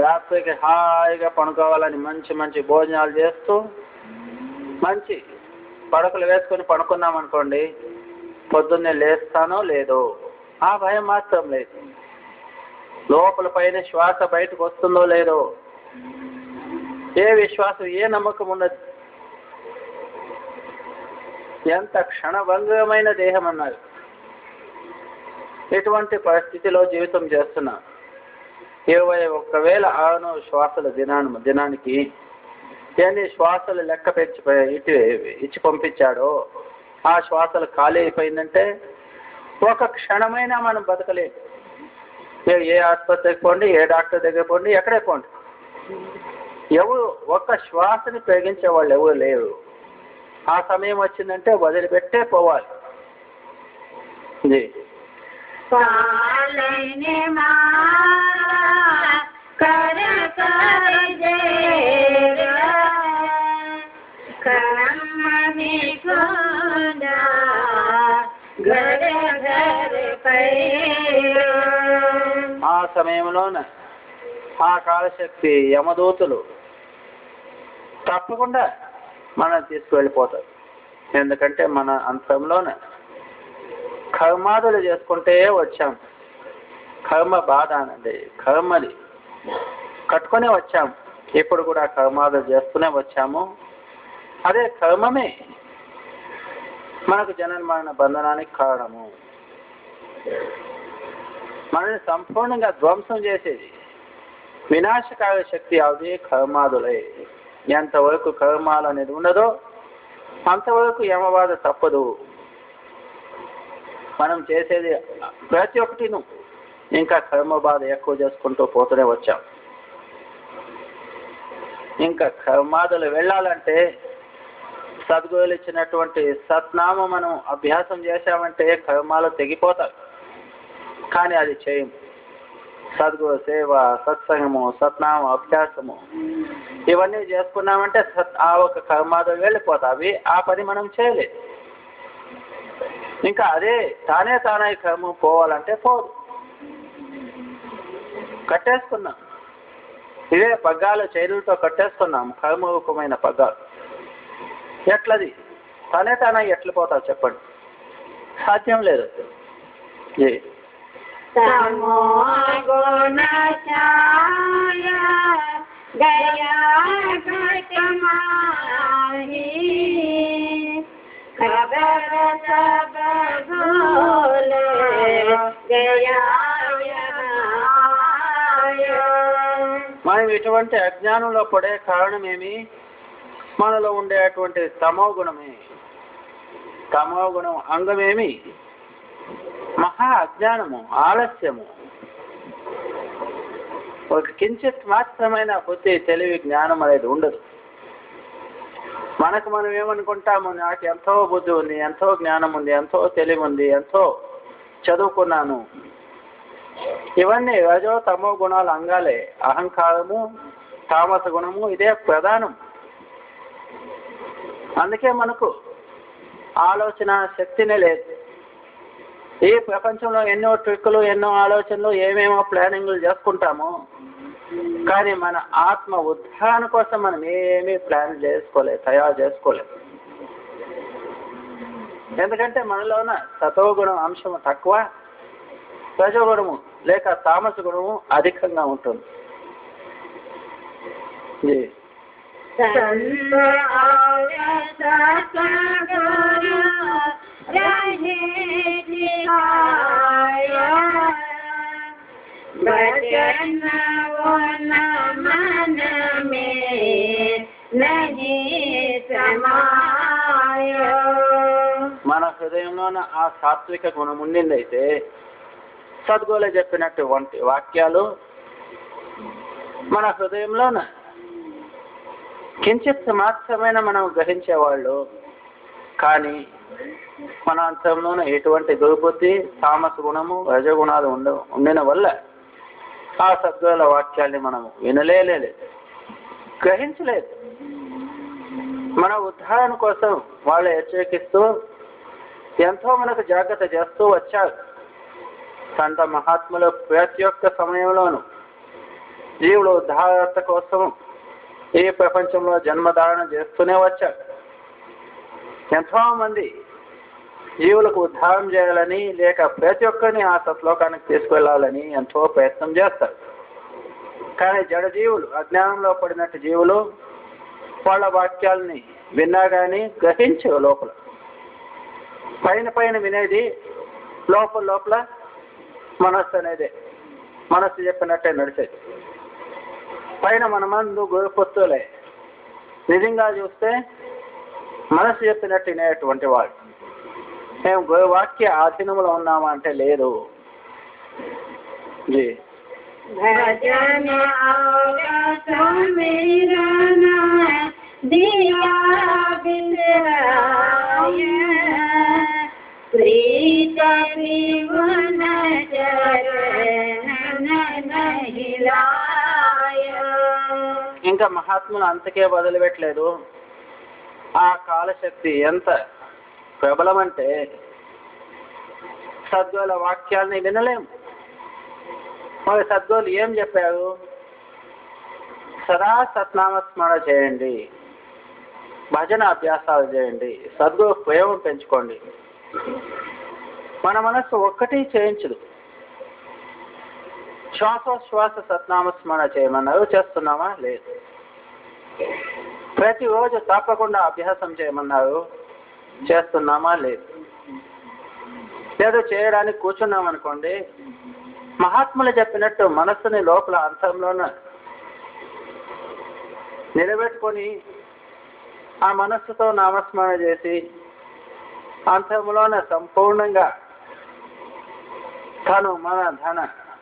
రాత్రికి హాయిగా పడుకోవాలని మంచి మంచి భోజనాలు చేస్తూ మంచి పడకలు వేసుకొని పడుకున్నాం అనుకోండి, పొద్దున్నే లేస్తానో లేదో ఆ భయం మాత్రం లేదు. లోపల పైన శ్వాస బయటకు వస్తుందో లేదో ఏ విశ్వాసం, ఏ నమ్మకం ఉన్నది. ఎంత క్షణభంగమైన దేహం అన్నారు. ఎటువంటి పరిస్థితిలో జీవితం చేస్తున్నా 21,000 శ్వాసలు దినానికి ఎన్ని శ్వాసలు లెక్క ఇచ్చి పంపించాడో ఆ శ్వాసలు ఖాళీ అయిపోయిందంటే ఒక క్షణమైనా మనం బతకలేము. ఏ ఆసుపత్రికి పోండి, ఏ డాక్టర్ దగ్గర పోండి, ఎక్కడే పోండి, ఎవరు ఒక్క శ్వాసని ప్రయోగించే వాళ్ళు ఎవరు లేరు. ఆ సమయం వచ్చిందంటే వదిలిపెట్టే పోవాలి. ఆ సమయంలోన ఆ కాలశక్తి యమదూతులు తప్పకుండా మనం తీసుకువెళ్ళిపోతారు. ఎందుకంటే మన అంతంలోన కర్మాదులు చేసుకుంటే వచ్చాం. కర్మ బాధ అనండి, కర్మది కట్టుకునే వచ్చాం. ఇప్పుడు కూడా కర్మాదులు చేస్తూనే వచ్చాము. అదే కర్మమే మనకు జనన మరణ బంధనానికి కారణము. మనల్ని సంపూర్ణంగా ధ్వంసం చేసేది వినాశకాల శక్తి అదే కర్మాదులే. ఎంతవరకు కర్మాలు అనేది ఉండదో అంతవరకు యమబాధ తప్పదు. మనం చేసేది ప్రతి ఒక్కటిను ఇంకా కర్మ బాధ ఎక్కువ చేసుకుంటూ పోతూనే వచ్చాం. ఇంకా కర్మాదులు వెళ్ళాలంటే సద్గురులు ఇచ్చినటువంటి సత్నామం మనం అభ్యాసం చేశామంటే కర్మాలు తెగిపోతాయి. కానీ అది చేయము. సద్గురు సేవ, సత్సంగము, సత్నామ అభ్యాసము ఇవన్నీ చేసుకున్నామంటే ఆ ఒక కర్మాదులు వెళ్ళిపోతాయి. ఆ పని మనం చేయలేదు. ఇంకా అదే తానే కర్మ పోవాలంటే పోదు. కట్టేసుకున్నాం. ఇవే పగ్గాలు చేతులతో కట్టేసుకున్నాం, కర్మరూపమైన పగ్గాలు. ఎట్లది తానే ఎట్లు పోతావు చెప్పండి? సాధ్యం లేదు. మనం ఇటువంటి అజ్ఞానంలో పడే కారణమేమి? మనలో ఉండేటువంటి తమో గుణమే. తమో గుణం అంగమేమి? మహా అజ్ఞానము, ఆలస్యము. ఒక కించిత్ మాత్రమైన బుద్ధి, తెలివి, జ్ఞానం అనేది ఉండదు. మనకు మనం ఏమనుకుంటాము, నాకు ఎంతో బుద్ధి ఉంది, ఎంతో జ్ఞానం ఉంది, ఎంతో తెలివి ఉంది, ఎంతో చదువుకున్నాను. ఇవన్నీ రజో తమో గుణాలు అంగాలే. అహంకారము, తామస గుణము ఇదే ప్రధానం. అందుకే మనకు ఆలోచన శక్తినే లేదు. ఈ ప్రపంచంలో ఎన్నో ట్రిక్కులు, ఎన్నో ఆలోచనలు, ఏమేమో ప్లానింగ్లు చేసుకుంటాము. కానీ మన ఆత్మ ఉద్ధారణ కోసం మనం ఏమీ ప్లాన్ చేసుకోలేదు, తయారు చేసుకోలేదు. ఎందుకంటే మనలోన సతోగుణం అంశము తక్కువ, రజోగుణము లేక తామస గుణము అధికంగా ఉంటుంది. మన హృదయంలోన ఆ సాత్విక గుణం ఉండిందైతే సద్గురువులు చెప్పినటువంటి వాక్యాలు మన హృదయంలోన కించిత్ మాత్రమైన మనం గ్రహించేవాళ్ళు. కానీ మన అంశంలోన ఎటువంటి దుర్బుద్ధి, తామస గుణము, రజగుణాలు ఉండిన వల్ల ఆ సద్గురువుల వాక్యాల్ని మనము వినలేదు, గ్రహించలేదు. మన ఉద్ధారణ కోసం వాళ్ళు హెచ్చరికిస్తూ ఎంతో మనకు జాగ్రత్త చేస్తూ వచ్చారు. సంత మహాత్ములు ప్రతి ఒక్క సమయంలోనూ జీవుడు ఉద్ధారత కోసం ఈ ప్రపంచంలో జన్మధారణ చేస్తూనే వచ్చారు. ఎంతో మంది జీవులకు ఉద్ధారం చేయాలని, లేక ప్రతి ఒక్కరిని ఆ సత్లోకానికి తీసుకువెళ్ళాలని ఎంతో ప్రయత్నం చేస్తారు. కానీ జడ జీవులు, అజ్ఞానంలో పడినట్టు జీవులు వాళ్ళ వాక్యాలని విన్నా కానీ గ్రహించవు. లోపల పైన వినేది, లోపల మనస్సు అనేదే. మనస్సు చెప్పినట్టే నడిచేది. పైన మన మందు గొప్పొత్తులే, నిజంగా చూస్తే మనస్సు చెప్పినట్టు వినేటువంటి వాడు. మేము వాక్య ఆధీనంలో ఉన్నామా అంటే లేదు. జీ ఇంకా మహాత్ములు అంతకే వదిలిపెట్టలేదు. ఆ కాలశక్తి ఎంత ప్రబలమంటే సద్గురుల వాక్యాలని వినలేము. మరి సద్గురులు ఏం చెప్పారు? సదా సత్నామస్మరణ చేయండి, భజన అభ్యాసాలు చేయండి, సద్గురు ప్రేమ పెంచుకోండి. మన మనస్సు ఒక్కటి చేయించదు. శ్వాసోశ్వాస సత్నామస్మరణ చేయమన్నారు, చేస్తున్నామా? లేదు. ప్రతిరోజు తప్పకుండా అభ్యాసం చేయమన్నారు, చేస్తున్నామా? లేదు. ఏదో చేయడానికి కూర్చున్నామనుకోండి, మహాత్ములు చెప్పినట్టు మనస్సుని లోపల అంతరంలోన నిలబెట్టుకొని ఆ మనస్సుతో నామస్మరణ చేసి అంతరంలోన సంపూర్ణంగా తను మన ధన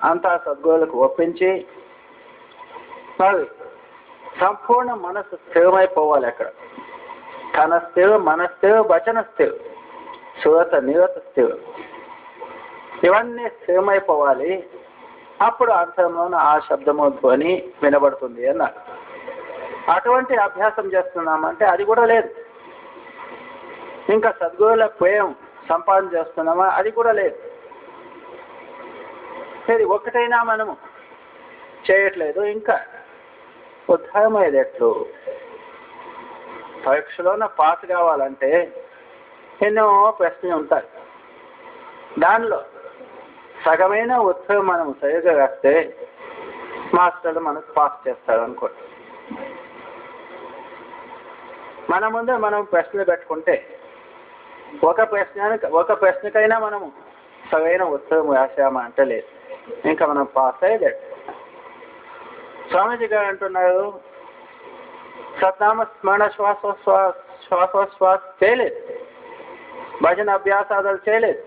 అంతా సద్గురువులకు ఒప్పించి మరి సంపూర్ణ మనస్సు స్థిరమైపోవాలి. అక్కడ తన స్థిర, మన స్థిర, వచన స్థిర, సురత నిరత స్థిర, ఇవన్నీ స్థిరమైపోవాలి. అప్పుడు అంతరంలోన ఆ శబ్దము ధ్వని వినబడుతుంది అన్నారు. అటువంటి అభ్యాసం చేస్తున్నామంటే అది కూడా లేదు. ఇంకా సద్గురువుల ప్రేమ సంపాదన చేస్తున్నామా? అది కూడా లేదు. ఇది ఒక్కటైనా మనము చేయట్లేదు. ఇంకా ఉద్ధారమయ్యేది ఎట్లు? పరీక్షలోన పాస్ కావాలంటే ఎన్నో ప్రశ్నలు ఉంటాయి. దానిలో సగమైన ఉత్తరం మనం సరిగ్గా రాస్తే మాస్టర్లు మనకు పాస్ చేస్తారు అనుకోండి. మన ముందే మనం ప్రశ్నలు పెట్టుకుంటే ఒక ప్రశ్నకైనా మనము సరైన ఉత్తరం రాసామా అంటే లేదు. ఇంకా మనం పాస్ అయ్యేది. స్వామీజీ గారు అంటున్నారు, సత్నామ స్మరణ శ్వాసోశ్వాస చేయలేదు, భజన అభ్యాసాలు చేయలేదు,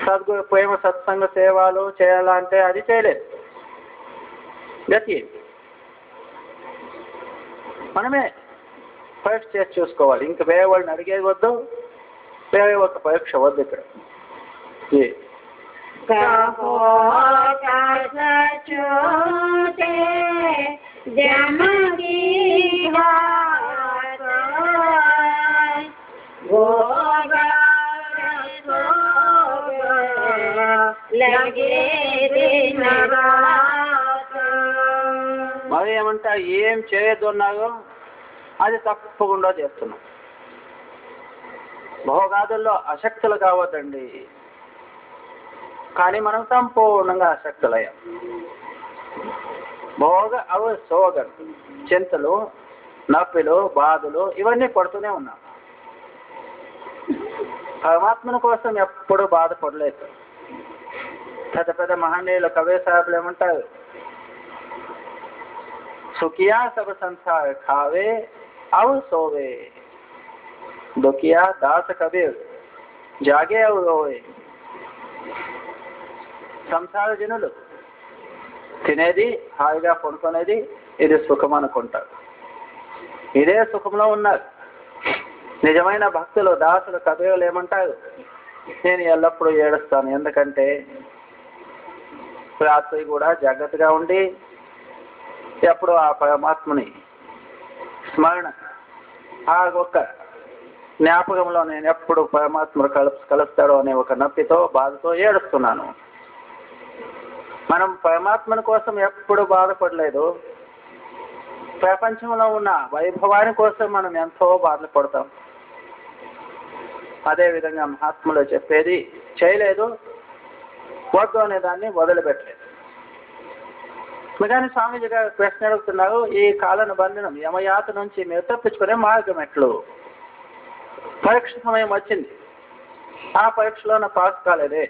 సద్గురు ప్రేమ సత్సంగ సేవలు చేయాలంటే అది చేయలేదు. గతి మనమే పరీక్ష చేసి చూసుకోవాలి. ఇంక వేరే వాళ్ళని అడిగేది వద్దు, వేరే ఒక పరీక్ష వద్దు ఇక్కడ. कहो सच छूटे जम की बात, लगे दिन रात. మరి ఏమంటా ఏం చేయొద్దన్నారో అది తప్పకుండా చేస్తున్నాం. భోగాదుల్లో అశక్తులు కావద్దండి, కానీ మనం సంపూర్ణంగా అశక్తులయ్యాం. భోగ సోగం, చింతలు, నొప్పిలు, బాధలు ఇవన్నీ పడుతూనే ఉన్నాం. పరమాత్మను కోసం ఎప్పుడు బాధపడలేదు. పెద్ద పెద్ద మహనీయులు కవి సాహెబ్లు ఏమంటారు, సుఖియా సబ సంసార ఖావే అవ సోవే, దుఃఖియా దాస కబీర్ జాగే అవ రోవే. సంసార జనులు తినేది, హాయిగా పడుకునేది, ఇది సుఖం అనుకుంటారు. ఇదే సుఖంలో ఉన్నారు. నిజమైన భక్తులు, దాసులు, కబీరులు ఏమంటారు, నేను ఎల్లప్పుడూ ఏడుస్తాను. ఎందుకంటే రాత్రి కూడా జాగ్రత్తగా ఉండి ఎప్పుడు ఆ పరమాత్మని స్మరణ, ఆ ఒక్క జ్ఞాపకంలో నేను ఎప్పుడు పరమాత్మ కలుస్తాడో అనే ఒక నొప్పితో, బాధతో ఏడుస్తున్నాను. మనం పరమాత్మని కోసం ఎప్పుడు బాధపడలేదు. ప్రపంచంలో ఉన్న వైభవాని కోసం మనం ఎంతో బాధపడతాం. అదేవిధంగా మహాత్ములు చెప్పేది చేయలేదు, వద్దు అనే దాన్ని వదిలిపెట్టలేదు. కానీ స్వామీజీ గారు ప్రశ్న అడుగుతున్నారు, ఈ కాలన బంధనం యమయాత నుంచి మీరు తప్పించుకునే మార్గం ఎట్లు? పరీక్ష సమయం వచ్చింది, ఆ పరీక్షలో నా పాస్ కాలేదే.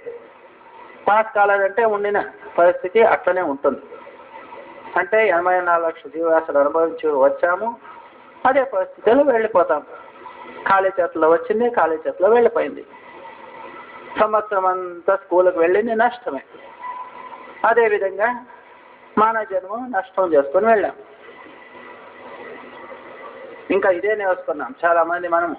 పాస్ కాలేదంటే ఉండిన పరిస్థితి అట్లనే ఉంటుంది. అంటే 84 లక్షల జీవరాశులు అనుభవించి వచ్చాము, అదే పరిస్థితిలో వెళ్ళిపోతాం. ఖాళీ చేతుల్లో వచ్చింది, ఖాళీ చేతిలో వెళ్ళిపోయింది. సంవత్సరం అంతా స్కూల్కి వెళ్ళింది, నష్టమే. అదేవిధంగా మానవ జన్మ నష్టం చేసుకొని వెళ్ళాం. ఇంకా ఇదే నేర్చుకున్నాం. చాలామంది మనము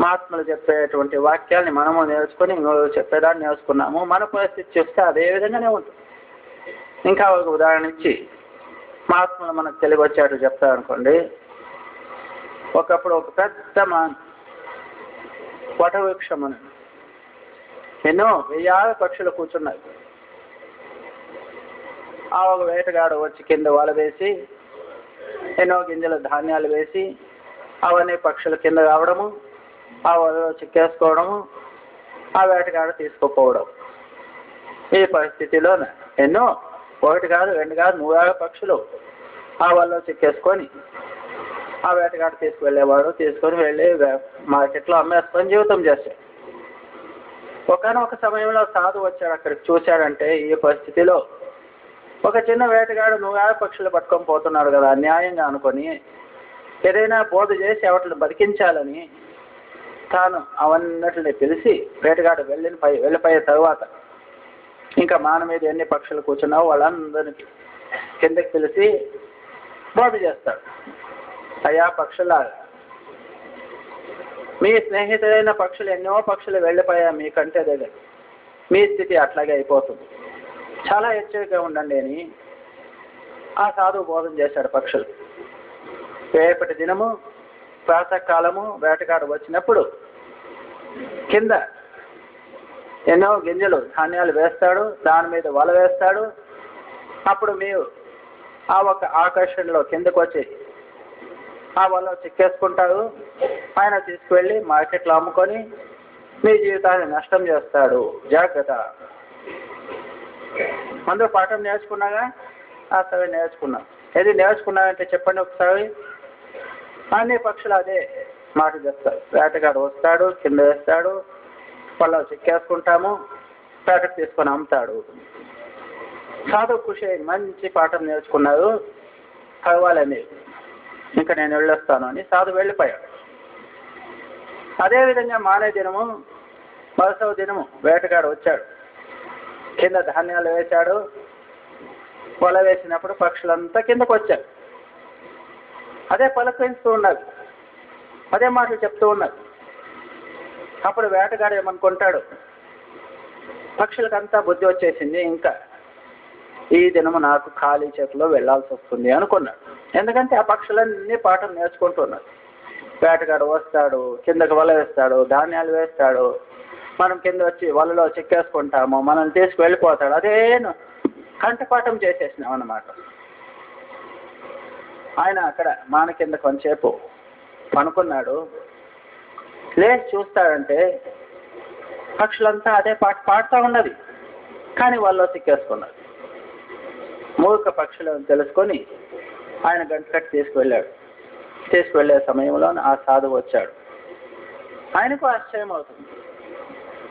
మహాత్ములు చెప్పేటువంటి వాక్యాల్ని మనము నేర్చుకొని చెప్పేదాన్ని నేర్చుకున్నాము. మన పరిస్థితి చూస్తే అదే విధంగానే ఉంటుంది. ఇంకా ఒక ఉదాహరణ ఇచ్చి మహాత్ములు మనకు తెలుగు వచ్చేట్టు చెప్తారనుకోండి. ఒకప్పుడు ఒక పెద్ద వటవృక్షం అని ఎన్నో వెయ్యాల పక్షులు కూర్చున్నాయి. ఆ ఒక వేటగాడు వచ్చి కింద వల వేసి ఎన్నో గింజల ధాన్యాలు వేసి అవన్నీ పక్షుల కింద రావడము, ఆ వలలో చిక్కేసుకోవడము, ఆ వేటగాడు తీసుకుపోవడం. ఈ పరిస్థితిలో ఎన్నో, ఒకటి కాదు, రెండు కాదు, 100 పక్షులు ఆ వలలో చిక్కేసుకొని ఆ వేటగాడు తీసుకువెళ్ళేవాడు. తీసుకొని వెళ్ళి మార్కెట్లో అమ్మేసుకొని జీవితం చేశాడు. ఒకనొక సమయంలో సాధు వచ్చాడు, అక్కడికి చూశాడంటే ఈ పరిస్థితిలో ఒక చిన్న వేటగాడు 100 పక్షులు పట్టుకొని పోతున్నాడు కదా, అన్యాయంగా అనుకొని ఏదైనా బోధ చేసి వాటిని బతికించాలని తాను అవన్నిటిని పిలిచి, వేటగాడు వెళ్ళిపోయే తరువాత ఇంకా మాన మీద ఎన్ని పక్షులు కూర్చున్నావో వాళ్ళందరికీ కిందకి పిలిచి బోధ చేస్తాడు. అయ్యా పక్షులాగా, మీ స్నేహితులైన పక్షులు ఎన్నో పక్షులు వెళ్ళిపోయా మీకంటే దగ్గర, మీ స్థితి అట్లాగే అయిపోతుంది, చాలా హెచ్చరికగా ఉండండి అని ఆ సాధువు బోధన చేశాడు పక్షులు. రేపటి దినము ప్రాతకాలము వేటగాడు వచ్చినప్పుడు కింద ఎన్నో గింజలు ధాన్యాలు వేస్తాడు, దాని మీద వల వేస్తాడు. అప్పుడు మీరు ఆ ఒక ఆకర్షణలో కిందకు వచ్చి ఆ వల చిక్కేసుకుంటారు. ఆయన తీసుకువెళ్ళి మార్కెట్లో అమ్ముకొని మీ జీవితాన్ని నష్టం చేస్తాడు, జాగ్రత్త. అందరూ పాఠం నేర్చుకున్నాగా? సరే నేర్చుకున్నాం. ఏది నేర్చుకున్నారంటే చెప్పండి ఒకసారి. అన్ని పక్షులు అదే మాట చెప్తారు. వేటగాడు వస్తాడు, కింద వేస్తాడు, పళ్ళ చిక్కేసుకుంటాము, ప్యాకెట్ తీసుకొని అమ్ముతాడు. సాధువు ఖుషి మంచి పాఠం నేర్చుకున్నారు, పర్వాలేదు ఇంకా నేను వెళ్ళొస్తాను అని సాధువు వెళ్ళిపోయాడు. అదేవిధంగా మానే దినము మరుసవ దినము వేటగాడు వచ్చాడు, కింద ధాన్యాలు వేశాడు. వల వేసినప్పుడు పక్షులంతా కిందకు వచ్చారు. అదే పలకరిస్తూ ఉన్నారు, అదే మాటలు చెప్తూ ఉన్నారు. అప్పుడు వేటగాడు ఏమనుకుంటాడు, పక్షులకంతా బుద్ధి వచ్చేసింది, ఇంకా ఈ దినము నాకు ఖాళీ చేతిలో వెళ్లాల్సి వస్తుంది అనుకున్నాడు. ఎందుకంటే ఆ పక్షులన్నీ పాఠం నేర్చుకుంటున్నారు. వేటగాడు వస్తాడు, కిందకి వల వేస్తాడు, ధాన్యాలు వేస్తాడు, మనం కింద వచ్చి వలలో చిక్కేసుకుంటాము, మనం తీసుకువెళ్ళిపోతాడు. అదే కంఠపాఠం చేసేసినాం అన్నమాట. ఆయన అక్కడ మాన కింద కొంచెంసేపు పనుకున్నాడు. లేచి చూస్తాడంటే పక్షులంతా అదే పాట పాడుతూ ఉన్నది, కానీ వాళ్ళు చిక్కేసుకున్నారు. మూర్ఖ పక్షులను తెలుసుకొని ఆయన గంట కట్టి తీసుకువెళ్ళాడు. తీసుకువెళ్ళే సమయంలో ఆ సాధువు వచ్చాడు. ఆయనకు ఆశ్చర్యం అవుతుంది.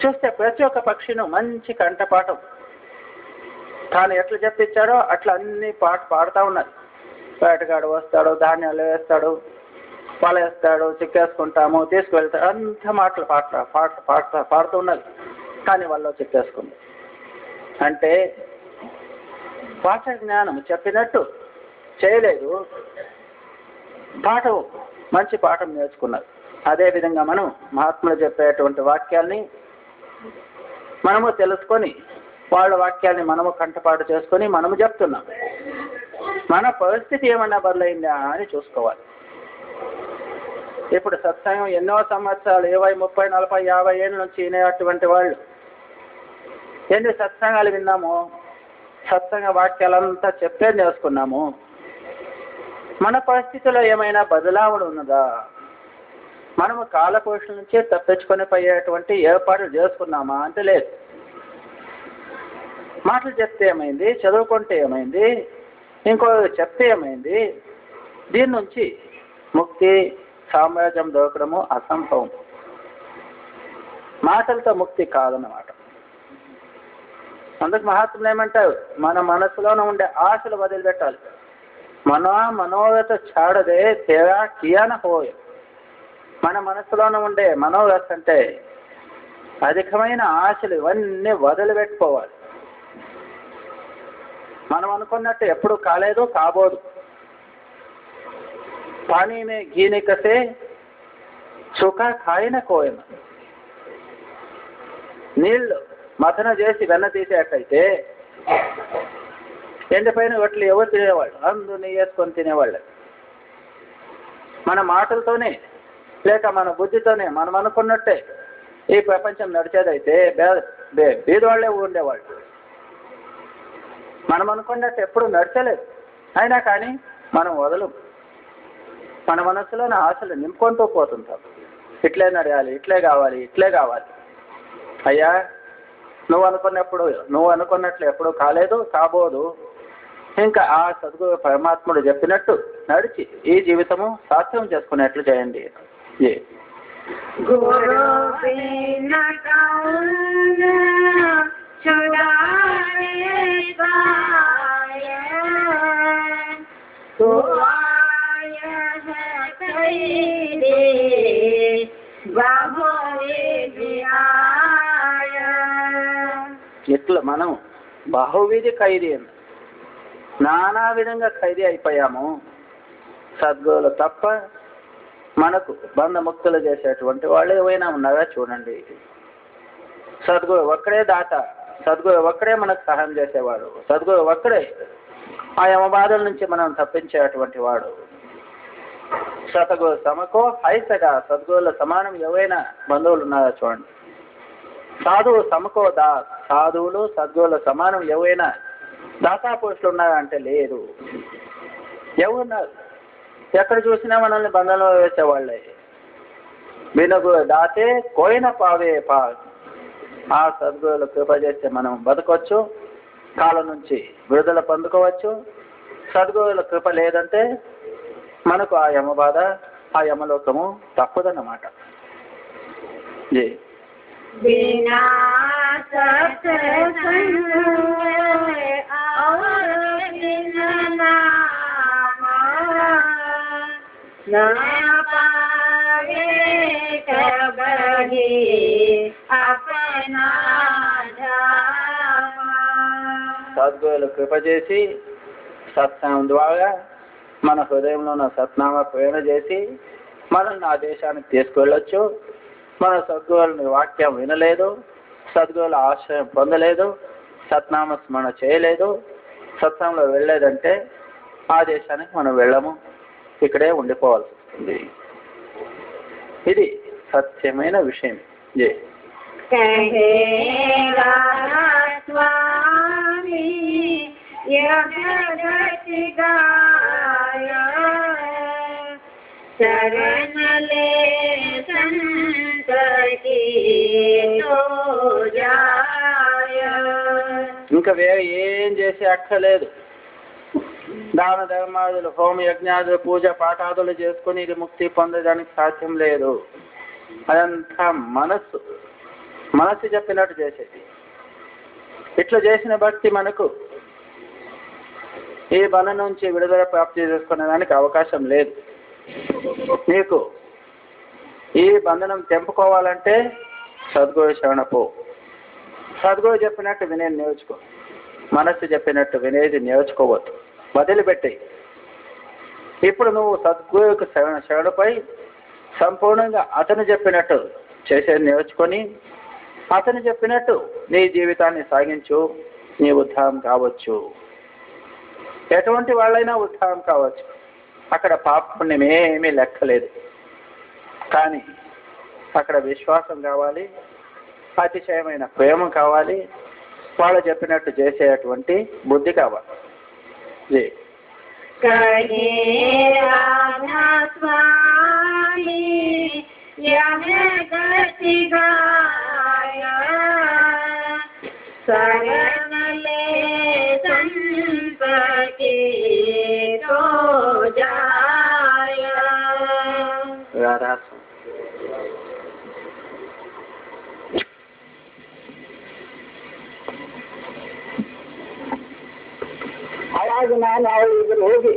చూస్తే ప్రతి ఒక్క పక్షిను మంచి కంఠపాఠం తాను ఎట్లా చెప్పించాడో అట్లా అన్ని పాడుతూ ఉన్నది. వేటగాడు వస్తాడు, ధాన్యాలు వేస్తాడు, వలేస్తాడు, చిక్కేసుకుంటాము, తీసుకువెళ్తాడు, అంత మాటలు పాడుతున్నది, కానీ వాళ్ళు చిక్కేసుకుంది. అంటే వాచ జ్ఞానం చెప్పినట్టు చేయలేదు, పాఠం మంచి పాఠం నేర్చుకున్నారు. అదేవిధంగా మనం మహాత్ములు చెప్పేటువంటి వాక్యాల్ని మనము తెలుసుకొని వాళ్ళ వాక్యాన్ని మనము కంఠపాటు చేసుకొని మనము చెప్తున్నాం. మన పరిస్థితి ఏమన్నా బదులైందా అని చూసుకోవాలి. ఇప్పుడు సత్సంగం ఎన్నో సంవత్సరాలు 20, 30, 40, 50 ఏళ్ళ నుంచి వినేటువంటి వాళ్ళు ఎన్ని సత్సంగాలు విన్నాము, సత్సంగ వాక్యాలంతా చెప్పే నేర్చుకున్నాము. మన పరిస్థితిలో ఏమైనా బదలావణ ఉన్నదా? మనము కాలకోశం నుంచి తప్పించుకొని పోయేటువంటి ఏర్పాట్లు చేసుకున్నామా అంటే లేదు. మాటలు చెప్తే ఏమైంది, చదువుకుంటే ఏమైంది, ఇంకో చెప్తే ఏమైంది? దీని నుంచి ముక్తి సామ్రాజ్యం దొరకడము అసంభవం. మాటలతో ముక్తి కాదన్నమాట. అందుకు మహాత్ములు ఏమంటారు, మన మనసులోనే ఉండే ఆశలు వదిలిపెట్టాలి. మనోరథ చాడదే తేరా కియాన హోయ. మన మనసులోనే ఉండే మనోరథ అంటే అధికమైన ఆశలు ఇవన్నీ వదిలిపెట్టుకోవాలి. మనం అనుకున్నట్టు ఎప్పుడు కాలేదు, కాబోదు. పానీ మే గీని కసే సుఖ కాయన కోయన. నీళ్లు మథన చేసి వెన్న తీసేటైతే ఎండిపోయిన రొట్టెలు ఎవరు తినేవాళ్ళు? అందు నెయ్యి వేసుకొని తినేవాళ్ళు. మన మాటలతోనే లేక మన బుద్ధితోనే మనం అనుకున్నట్టే ఈ ప్రపంచం నడిచేదైతే బీదవాళ్ళే ఉండేవాళ్ళు. మనం అనుకున్నట్టు ఎప్పుడు నడచలేదు. అయినా కానీ మనం వదలు. మన మనసులోని ఆశలు నింపుకుంటూ పోతుంటాం. ఇట్లే నడయాలి, ఇట్లే కావాలి, ఇట్లే కావాలి. అయ్యా, నువ్వు అనుకున్నట్లు ఎప్పుడు కాలేదు, కాబోదు. ఇంకా ఆ సద్గురు పరమాత్ముడు చెప్పినట్టు నడిచి ఈ జీవితము సాధ్యం చేసుకునేట్లు చేయండి. గురు బినా కౌన్ छुड़ाने पाए, तो आया है खैरे बाहोरे आया. ఇట్లా మనం బహువిధి ఖైదీ నానా విధంగా ఖైదీ అయిపోయాము. సద్గురులు తప్ప మనకు బంధముక్తులు చేసేటువంటి వాళ్ళు ఏవైనా ఉన్నారా చూడండి. సద్గురు ఒక్కడే దాత, సద్గురు ఒక్కడే మనకు సహాయం చేసేవాడు, సద్గురు ఒక్కడే ఆ యమబాధల నుంచి మనం తప్పించేటువంటి వాడు. సద్గురు సమకో హైసగా, సద్గురుల సమానం ఎవరైనా బంధువులు ఉన్నారా చూడండి. సాధువు సమకో సాధువులు సద్గురుల సమానం ఎవరైనా దాతా పురుషులు ఉన్నారా అంటే లేదు. ఎవరున్నారు? ఎక్కడ చూసినా మనల్ని బంధంలో వేసేవాళ్ళే. వినుగు దాతే కోయిన పావే పా. ఆ సద్గురులు కృప చేస్తే మనం బతకొచ్చు, కాలం నుంచి విడుదల పొందుకోవచ్చు. సద్గురుల కృప లేదంటే మనకు ఆ యమబాధ, ఆ యమలోకము తప్పదన్నమాట. జీ बिना सत्संग और बिना नाम न पावे कबही अपना धाम. సద్గురులు కృప చేసి సత్సంగం ద్వారా మన హృదయంలో ఉన్న సత్నామ ప్రేరణ చేసి మనల్ని ఆ దేశానికి తీసుకువెళ్ళొచ్చు. మన సద్గురువుల వాక్యం వినలేదు, సద్గురువుల ఆశ్రయం పొందలేదు, సత్నామ స్మరణ చేయలేదు, సత్సంగంలో వెళ్ళలేదంటే ఆ దేశానికి మనం వెళ్ళము, ఇక్కడే ఉండిపోవాల్సి వస్తుంది. ఇది సత్యమైన విషయం. జై స్వామి శరణలే ఇంకా వేరే ఏం చేసి అక్కర్లేదు. దాన ధర్మాదులు, హోమ యజ్ఞాదులు, పూజ పాఠాదులు చేసుకుని ఇది ముక్తి పొందడానికి సాధ్యం లేదు. అదంతా మనస్సు చెప్పినట్టు చేసేది. ఇట్లా చేసిన భక్తి మనకు ఈ బంధం నుంచి విడుదల ప్రాప్తి చేసుకునే దానికి అవకాశం లేదు. నీకు ఈ బంధనం తెంపుకోవాలంటే సద్గురు శరణ పో. సద్గురు చెప్పినట్టు వినేది నేర్చుకో. మనస్సు చెప్పినట్టు వినేది నేర్చుకోవద్దు, వదిలిపెట్టాయి. ఇప్పుడు నువ్వు సద్గురుకు శరణపై సంపూర్ణంగా అతను చెప్పినట్టు చేసేది నేర్చుకొని అతను చెప్పినట్టు నీ జీవితాన్ని సాగించు. నీ ఉద్ధారం కావచ్చు. ఎటువంటి వాళ్ళైనా ఉద్ధారం కావచ్చు. అక్కడ పాప పుణ్యం ఏమీ లెక్కలేదు. కానీ అక్కడ విశ్వాసం కావాలి, అతిశయమైన ప్రేమ కావాలి, వాళ్ళు చెప్పినట్టు చేసేటువంటి బుద్ధి కావాలి. జీ శరణలే సంపకి రాధా అలాగే నాన్న ఇద్దరు ಹೋಗಿ